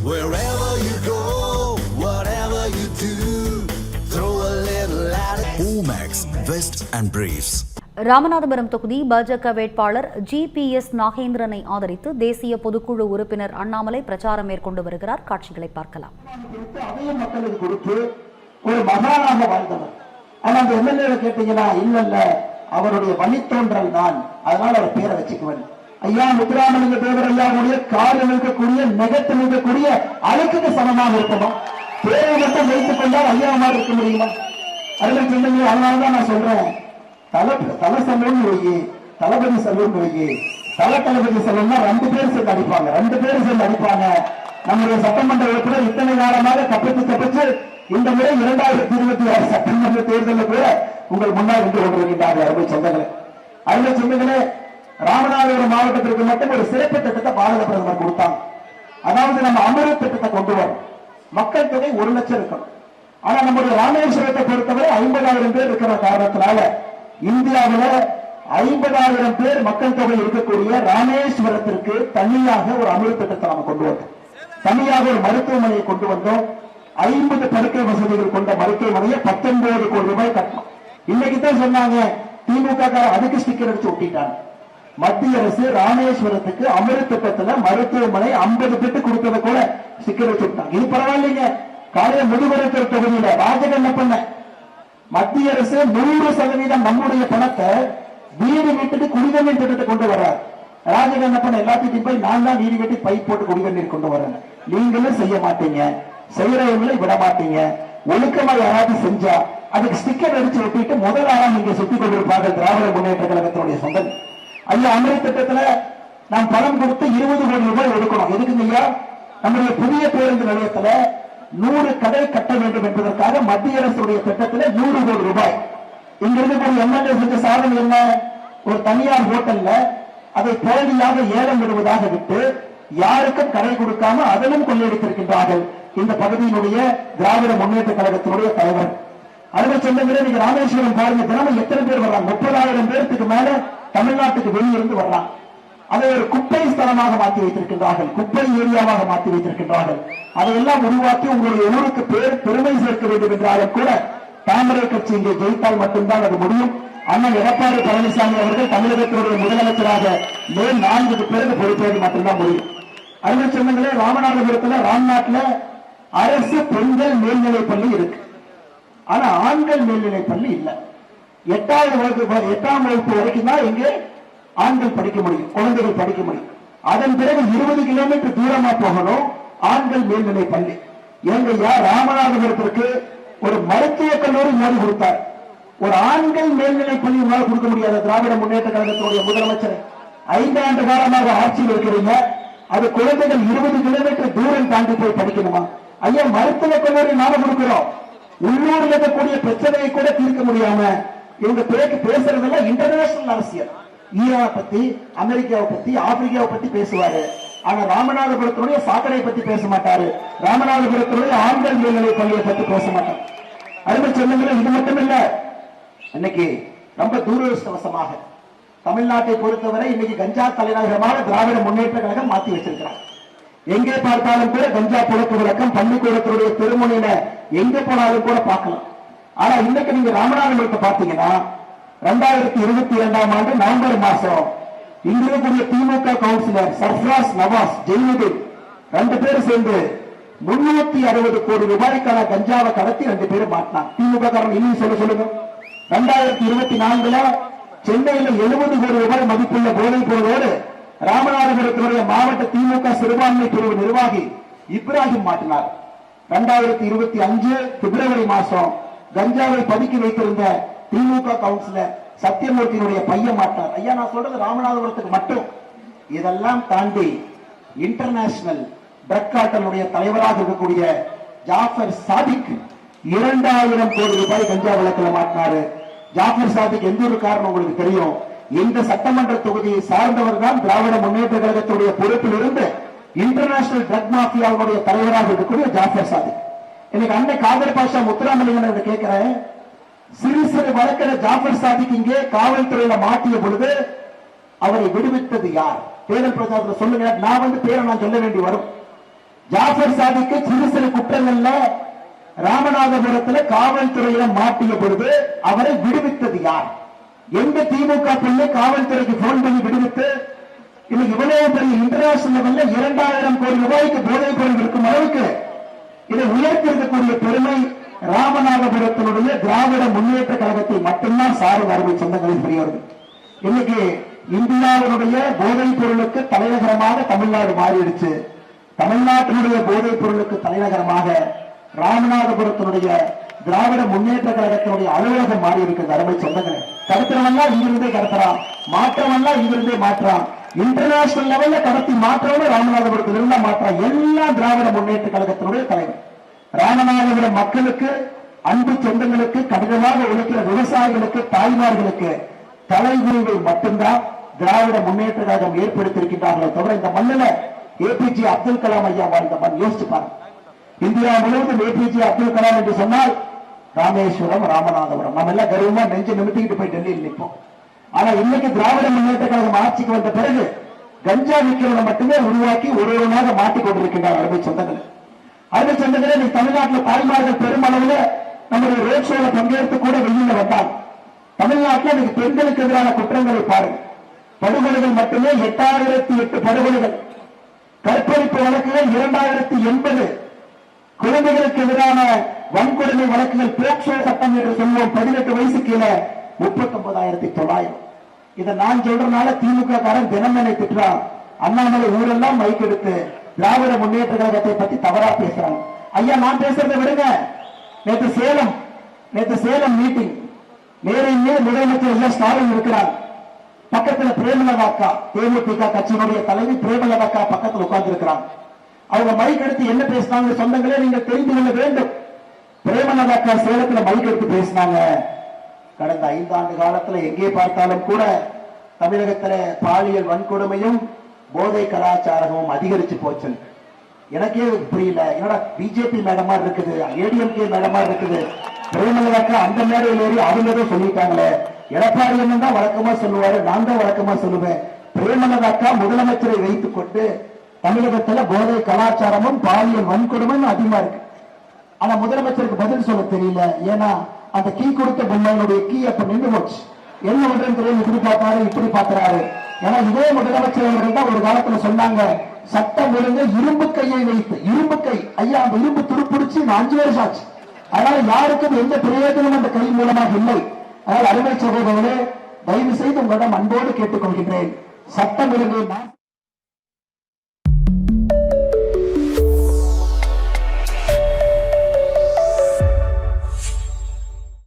Wherever you go, whatever you do, throw a little at it. Omax, Vest and Briefs. Ramanathapuram தொகுதி பாஜக வேட்பாளர் GPS நாகேந்திரனை ஆதரித்து தேசிய பொதுக்குழு உறுப்பினர் அண்ணாமலை பிரச்சாரம் மேற்கொண்டு வருகிறார். காட்சிகளை பார்க்கலாம். மக்களுக்கு கொடுத்து ஒரு மகானாக வாழ்ந்தவர். ஆனா அந்த எம்எல்ஏ கேட்டீங்கன்னா இல்ல அவருடைய வழித்தோன்றல் தான், அதனால அவர் பேரை வச்சுக்குவேன். ஐயா முத்துராமலிங்க தேவர் ஐயாவுடைய காலில் இருக்கக்கூடிய நெகத்தில் இருக்கக்கூடிய அழுக்குக்கு சமமாக இருக்கணும். பேரை மட்டும் வைத்துக் கொண்டால் ஐயா மாதிரி இருக்க முடியுமா? அதில் சொன்னீங்க. அதனாலதான் நான் சொல்றேன், தலை செல்வம் வையி, தளபதி செல்வம் வையி. தளபதி செல்வம்னா 2 பேர் சேர்ந்து அடிப்பாங்க, 2 பேர் சேர்ந்து அடிப்பாங்க. நம்முடைய சட்டமன்ற உறுப்பினர் இத்தனை காலமாக தப்பிச்சு இந்த முறை 2026 சட்டமன்ற தேர்தலில் கூட உங்கள் முன்னால் நின்று கொண்டிருக்கின்றார்கள். அருமை சொந்தங்களே, அருமை சொந்தங்களே, ராமநாதபுரம் மாவட்டத்திற்கு மட்டும் ஒரு சிறப்பு திட்டத்தை பாரத பிரதமர் கொடுத்தாங்க. அதாவது நம்ம அமிர்த் திட்டத்தை கொண்டு வரும். மக்கள் தொகை 1 லட்சம் இருக்கணும். ஆனா நம்முடைய ராமேஸ்வரத்தை பொறுத்தவரை 50,000 பேர் இருக்கிற காரணத்தினால இந்தியாவில் 50,000 பேர் மக்கள் தொகை இருக்கக்கூடிய ராமேஸ்வரத்திற்கு தனியாக ஒரு அமிர்த் திட்டத்தை நம்ம கொண்டு வந்தோம். தனியாக ஒரு மருத்துவமனையை கொண்டு வந்தோம். 50 படுக்கை வசதிகள் கொண்ட மருத்துவமனையை 19 கோடி ரூபாய் கட்டணும். இன்னைக்கு தான் சொன்னாங்க திமுக அதுக்கு ஸ்டிக்கர் அடிச்சு ஒட்டிட்டாங்க. மத்திய அரசு ராமேஸ்வரத்துக்கு அமிர்த் திட்டத்துல மருத்துவமனை 50 பெட்டு கொடுத்ததை கூட ஸ்டிக்கர் வச்சு விட்டாங்க. இது பரவாயில்லைங்க. காலையில் முதுமருத்துவ தொகுதியில ராஜகண்ண பண்ண மத்திய அரசு 100% நம்முடைய பணத்தை வீடு வீட்டுக்கு குடிநீர் திட்டத்தை கொண்டு வர்றாரு. ராஜகண்ணப்பன் எல்லாத்தையும் போய் நான் தான் வீடு வீட்டு பைப் போட்டு குடிநீர் கொண்டு வரேன். நீங்களும் செய்ய மாட்டீங்க, செய்யறவங்களை விட மாட்டீங்க. ஒழுக்கமா யாராவது செஞ்சா அதுக்கு ஸ்டிக்கர் அடிச்சு ஒட்டிட்டு முதலாளா நீங்க சுத்தி கொண்டிருப்பார்கள் திராவிட முன்னேற்ற கழகத்தினுடைய சொந்தம். ஐயா அமிர்த் திட்டத்துல நாம் பணம் கொடுத்து 20 கோடி ரூபாய் ஒதுக்கணும். எதுக்குங்க ஐயா? நம்முடைய புதிய பேருந்து நிலையத்துல 100 கடை கட்ட வேண்டும் என்பதற்காக மத்திய அரசுடைய திட்டத்தில் 100 கோடி ரூபாய். இங்கிருந்து ஒரு எம்எல்ஏ செஞ்ச சாதனை என்ன? ஒரு தனியார் ஹோட்டல்ல அதை போலியாக ஏலம் விடுவதாக விட்டு யாருக்கும் கடை கொடுக்காம அதிலும் கொள்ளையடித்திருக்கின்றார்கள் இந்த பகுதியினுடைய திராவிட முன்னேற்ற கழகத்தினுடைய தலைவர். அருமை சொந்தங்களே, நீங்க ராமேஸ்வரம் பாருங்க, தினமும் எத்தனை பேர் வர்றாங்க? 30,000 பேருக்கு மேல தமிழ்நாட்டுக்கு வெளியிருந்து வர்றாங்க. அதை ஒரு குப்பை ஸ்தலமாக மாற்றி வைத்திருக்கின்றார்கள், குப்பை ஏரியாவாக மாற்றி வைத்திருக்கின்றார்கள். அதையெல்லாம் உருவாக்கி உங்களுடைய ஊருக்கு பெருமை சேர்க்க வேண்டும் என்றாலும் கூட தாமரை கட்சி இங்கே ஜெயித்தால் மட்டும்தான் அது முடியும். அண்ணன் எடப்பாடி பழனிசாமி அவர்கள் தமிழகத்தினுடைய முதலமைச்சராக மேல் 4 பேருக்கு பொறுப்பேற்க மட்டும்தான் முடியும். அருமை சொந்தங்களே, ராமநாதபுரத்துல ராம்நாட்ல அரசு பெண்கள் மேல்நிலைப் பள்ளி இருக்கு. ஆனா ஆண்கள் மேல்நிலைப் பள்ளி இல்ல. 8ஆம் வகுப்பு வரைக்கும் தான் இங்கே ஆண்கள் படிக்க முடியும், குழந்தைகள் படிக்க முடியும். அதன் பிறகு 20 கிலோமீட்டர் தூரமா போகணும் ஆண்கள் மேல்நிலை பள்ளி. எங்கய்யா ராமநாதபுரத்திற்கு ஒரு மருத்துவக் கல்லூரி மோடி கொடுத்தார், ஒரு ஆண்கள் மேல்நிலை பள்ளி உங்களால் கொடுக்க முடியாத திராவிட முன்னேற்ற கழகத்தினுடைய முதலமைச்சர் 5 ஆண்டு காலமாக ஆட்சியில் இருக்கிறீங்க. அது குழந்தைகள் 20 கிலோமீட்டர் தூரம் தாண்டி போய் படிக்கணுமா? ஐயா, மருத்துவக் கல்லூரி நாம கொடுக்கிறோம். உள்ளூரில் இருக்கக்கூடிய பிரச்சனையை கூட தீர்க்க முடியாம இவங்க பேசுறதெல்லாம் இன்டர்நேஷனல் அரசியல். ஈரானை பத்தி, அமெரிக்காவை பத்தி, ஆப்பிரிக்காவை பத்தி பேசுவாரு. ஆனா ராமநாதபுரத்தினுடைய சாக்கடை பத்தி பேச மாட்டாரு. ராமநாதபுரத்தினுடைய ஆண்கள் மேல்நிலை பள்ளியை பத்தி பேச மாட்டார். அருமை சொந்தங்களே, இது மட்டும் இல்ல, இன்னைக்கு ரொம்ப தூரவசமாக தமிழ்நாட்டை பொறுத்தவரை இன்னைக்கு கஞ்சா தலைநகரமாக திராவிட முன்னேற்ற கழகம் மாற்றி வச்சிருக்கிறார். எங்கே பார்த்தாலும் கூட கஞ்சா புழக்க விளக்கம் பள்ளிக்கூடத்தினுடைய திருமுனையில எங்க போனாலும் கூட பார்க்கலாம். ஆனா இன்னைக்கு நீங்க ராமநாதபுரத்தை பார்த்தீங்கன்னா 2022ஆம் ஆண்டு நவம்பர் மாசம் இங்கிருக்கக்கூடிய திமுக கவுன்சிலர் சர்ஃப்ராஸ் நவாஸ் ஜெயினுதீன் 2 பேர் சேர்ந்து 360 கோடி ரூபாய்க்கான கஞ்சாவை கடத்தி 2 பேரும் மாட்டினாங்க. திமுக காரன் இன்னும் சொல்லுங்க. 2024 சென்னையில 70 கோடி ரூபாய் மதிப்புள்ள போதைப் பொருளோடு ராமநாதபுரத்தினுடைய மாவட்ட திமுக சிறுபான்மை பிரிவு நிர்வாகி இப்ராஹிம் மாட்டினார். 2025 பிப்ரவரி மாசம் கஞ்சாவை பதுக்கி வைத்திருந்த திமுக கவுன்சிலர் சத்தியமூர்த்தியினுடைய பையன் மாட்டார். ஐயா, நான் சொல்றது ராமநாதபுரத்துக்கு மட்டும். இதெல்லாம் தாண்டி இன்டர்நேஷனல் ட்ரக் கார்ட்டலுடைய தலைவராக இருக்கக்கூடிய ஜாஃபர் சாதிக் 2000 கோடி ரூபாய் கஞ்சா வழக்கில் மாட்டினாரு. ஜாஃபர் சாதிக் எந்த ஒரு காரணம் உங்களுக்கு தெரியும். இந்த சட்டமன்ற தொகுதியை சார்ந்தவர் தான் திராவிட முன்னேற்ற கழகத்துடைய பொறுப்பில் இருந்து இன்டர்நேஷனல் ட்ரக் மாஃபியாவுடைய தலைவராக இருக்கக்கூடிய ஜாஃபர் சாதிக். இன்னைக்கு அன்னை காதர் பாஷா முத்துராமலிங்கன் கேட்கிறேன், சிறு சிறு வழக்கில் ஜாஃபர் சாதிக் இங்கே காவல்துறையில மாட்டிய பொழுது அவரை விடுவித்தது யார்? தேர்தல் பிரச்சாரத்தில் சொல்லுங்க. நான் பேரை நான் சொல்ல வேண்டி வரும். ஜாஃபர் சாதிக்கு சிறு சிறு குற்றங்கள்ல ராமநாதபுரத்துல காவல்துறையில மாட்டிய பொழுது அவரை விடுவித்தது யார்? எந்த திமுக பிள்ளை காவல்துறைக்கு போன் பண்ணி விடுவித்து இன்னைக்கு இவ்வளவு பெரிய இன்டர்நேஷனல் லெவல்ல 2000 கோடி ரூபாய்க்கு போதைப் பொருள் இருக்கும் அளவுக்கு இதை உயர்த்திருக்கக்கூடிய பெருமை ராமநாதபுரத்தினுடைய திராவிட முன்னேற்ற கழகத்தை மட்டும்தான் சாரும் அருமை சொந்தங்களின் பெரியவர்கள். இன்னைக்கு இந்தியாவினுடைய போதைப் பொருளுக்கு தலைநகரமாக தமிழ்நாடு மாறிடுச்சு. தமிழ்நாட்டினுடைய போதைப் பொருளுக்கு தலைநகரமாக ராமநாதபுரத்தினுடைய திராவிட முன்னேற்ற கழகத்தினுடைய அலுவலகம் மாறி இருக்கிறது. அருமை சொந்தங்களே, கடத்துறவெல்லாம் இங்கிருந்தே கடத்துறான், மாற்றவெல்லாம் இங்கிருந்தே மாற்றான், இன்டர்நேஷனல் லெவல்ல கடத்தி மாற்றவங்க ராமநாதபுரத்தில் இருந்தா மாற்றான். எல்லாம் திராவிட முன்னேற்ற கழகத்தினுடைய தலைவர். ராமநாதபுரம் மக்களுக்கு, அன்பு சொந்தங்களுக்கு, கடினமாக உழைக்கிற விவசாயிகளுக்கு, தாய்மார்களுக்கு தலைமுறைகள் மட்டும்தான் திராவிட முன்னேற்ற கழகம் ஏற்படுத்தியிருக்கின்றார்களே தவிர இந்த மண்ணில் ஏபிஜே அப்துல் கலாம் ஐயா வாழ்ந்த மண். யோசிச்சு பாருங்க, இந்தியா முழுவதும் ஏபிஜே அப்துல் கலாம் என்று சொன்னால் ராமேஸ்வரம், ராமநாதபுரம், நம்ம எல்லாம் கர்வமா நெஞ்சு நிமித்திக்கிட்டு போய் டெல்லியில் நிற்போம். ஆனா இன்னைக்கு திராவிட முன்னேற்ற கழகம் ஆட்சிக்கு வந்த பிறகு கஞ்சா விற்கிறவனை மட்டுமே உருவாக்கி ஒருவனாக மாட்டிக் கொண்டிருக்கின்றார். அருமை சொந்தங்கள், அருமை சொந்தங்களே, நீ தமிழ்நாட்டில் தாய்மார்கள் பெருமளவுல நம்முடைய ரோட் ஷோல பங்கேற்று கூட வெளியில வந்தால் தமிழ்நாட்டில் இன்னைக்கு பெண்களுக்கு எதிரான குற்றங்களை பாருங்க. படுகொலைகள் மட்டுமே 8008 படுகொலைகள், கற்பழிப்பு வழக்குகள் 2080, குழந்தைகளுக்கு எதிரான வன்கொடுமை வழக்குகள் போக்சோ சட்டம் என்று சொல்லுவோம் 18 வயசு கீழே 39,900. இதை நான் சொல்றதுனால திமுக காரன் தினமனை திட்டுறான். அண்ணாமலை ஊரெல்லாம் மைக் எடுத்து திராவிட முன்னேற்ற கழகத்தை பத்தி தவறா பேசுறாங்க. ஐயா, நான் பேசுறதை விடுங்க. நேற்று சேலம் மீட்டிங், நேரையே முதலமைச்சர் எஸ் ஸ்டாலின் இருக்கிறார். பக்கத்துல பிரேமலதா அக்கா, தேமுதிக கட்சியினுடைய தலைவி பிரேமலதா அக்கா பக்கத்தில் உட்கார்ந்து இருக்கிறாங்க. அவங்க மைக் எடுத்து என்ன பேசினாங்க சொந்தங்களே நீங்கள் தெரிந்து கொள்ள வேண்டும். பிரேமலதா அக்கா சேலத்துல மைக் எடுத்து பேசினாங்க, கடந்த 5 ஆண்டு காலத்துல எங்கே பார்த்தாலும் கூட தமிழகத்துல பாலியல் வன்கொடுமையும் போதை கலாச்சாரமும் அதிகரிச்சு போச்சு. எனக்கே புரியல, என்னடா பிஜேபி மேடமா இருக்குது, ஏடிஎம்கே மேடமா இருக்குது, பிரேமலதா அந்த மேடையில் ஏறி அவங்க சொல்லிட்டாங்களே. எடப்பாடி என்ன தான் வழக்கமா சொல்லுவாரு, நான் தான் வழக்கமா சொல்லுவேன். பிரேமலதா முதலமைச்சரை வைத்துக் கொண்டு தமிழகத்துல போதை கலாச்சாரமும் பாலியல் வன்கொடுமையும் அதிகமா இருக்கு. ஆனா முதலமைச்சருக்கு பதில் சொல்ல தெரியல. ஏன்னா அந்த கீ கொடுத்த பொம்மையினுடைய கீ அப்ப நின்று போச்சு. என்ன பண்றது தெரியும், இப்படி பார்த்தாரு இப்படி பார்க்கிறாரு. ஏன்னா இதே முதலமைச்சர் அவர்கள் தான் ஒரு காலத்துல சொன்னாங்க, சட்டம் ஒழுங்கு இரும்பு கையை வைத்து, இரும்பு கை ஐயா, அந்த இரும்பு துருப்பிடிச்சு 5 வருஷம் ஆச்சு. அதனால யாருக்கும் எந்த பிரயோஜனம் அந்த கை மூலமாக இல்லை. அதனால் அருமை சகோதரர்களே, தயவு செய்து உங்களிடம் அன்போடு கேட்டுக்கொள்கின்றேன், சட்டம் ஒழுங்கை